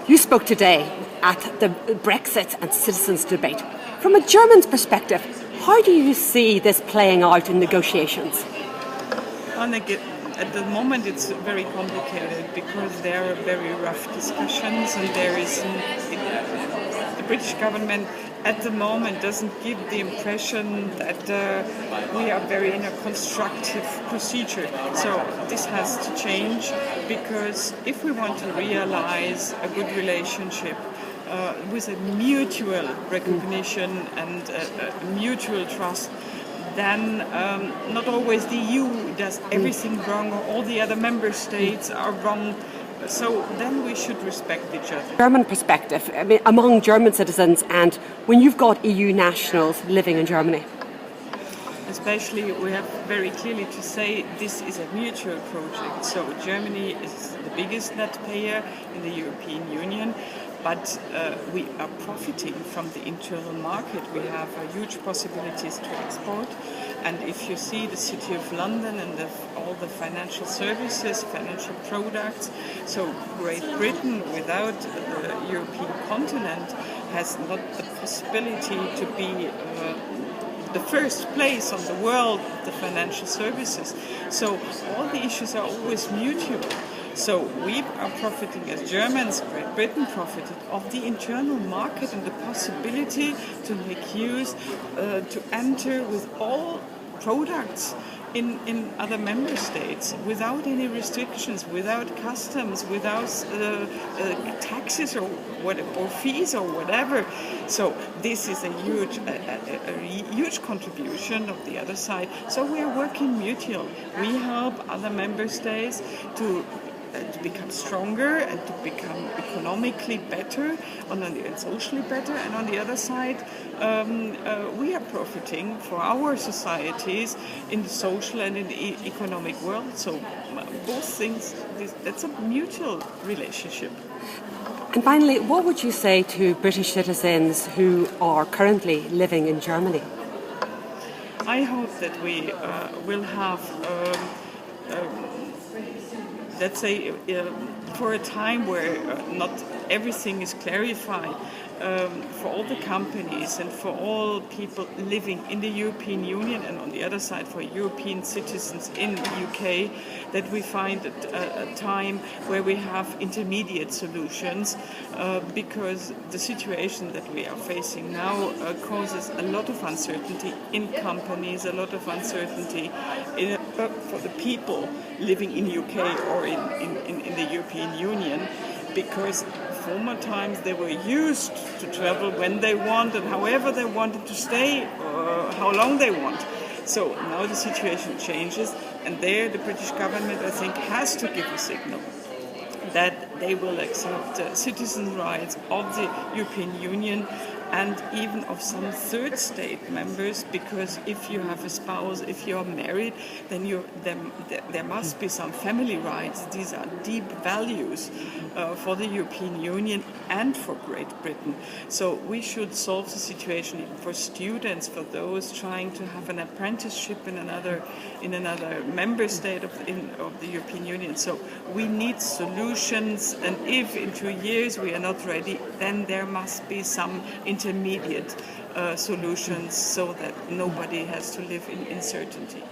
You spoke today at the Brexit and citizens debate. From a German's perspective, how do you see this playing out in negotiations? At the moment it's very complicated because there are very rough discussions, and the British government at the moment doesn't give the impression that we are very in a constructive procedure. So this has to change, because if we want to realize a good relationship with a mutual recognition and a mutual trust, then not always the EU does everything wrong, or all the other member states are wrong. So then we should respect each other. German perspective, I mean, among German citizens, and when you've got EU nationals living in Germany. Especially, we have very clearly to say this is a mutual project. So Germany is the biggest net payer in the European Union, but we are profiting from the internal market. We have huge possibilities to export. And if you see the City of London and all the financial services, financial products, so Great Britain without the European continent has not the possibility to be the first place on the world of the financial services. So all the issues are always mutual. So we are profiting as Germans, Great Britain profited of the internal market and the possibility to make use, to enter with all products in other member states without any restrictions, without customs, without taxes or fees or whatever. So this is a huge contribution of the other side. So we are working mutual. We help other member states to become stronger and to become economically better and socially better. And on the other side, we are profiting for our societies in the social and in the economic world. So both things, that's a mutual relationship. And finally, what would you say to British citizens who are currently living in Germany? I hope that we will have let's say, for a time where not everything is clarified, for all the companies and for all people living in the European Union, and on the other side for European citizens in the UK, that we find a time where we have intermediate solutions, because the situation that we are facing now causes a lot of uncertainty in companies, a lot of uncertainty for the people living in UK or in the European Union, because former times they were used to travel when they want and however they wanted to stay, or how long they want. So now the situation changes, and there the British government, I think, has to give a signal that they will accept citizen rights of the European Union and even of some third state members, because if you have a spouse, if you're married, then there must be some family rights. These are deep values for the European Union and for Great Britain. So we should solve the situation even for students, for those trying to have an apprenticeship in another member state of the European Union. So we need solutions, and if in 2 years we are not ready, then there must be some intermediate solutions so that nobody has to live in uncertainty.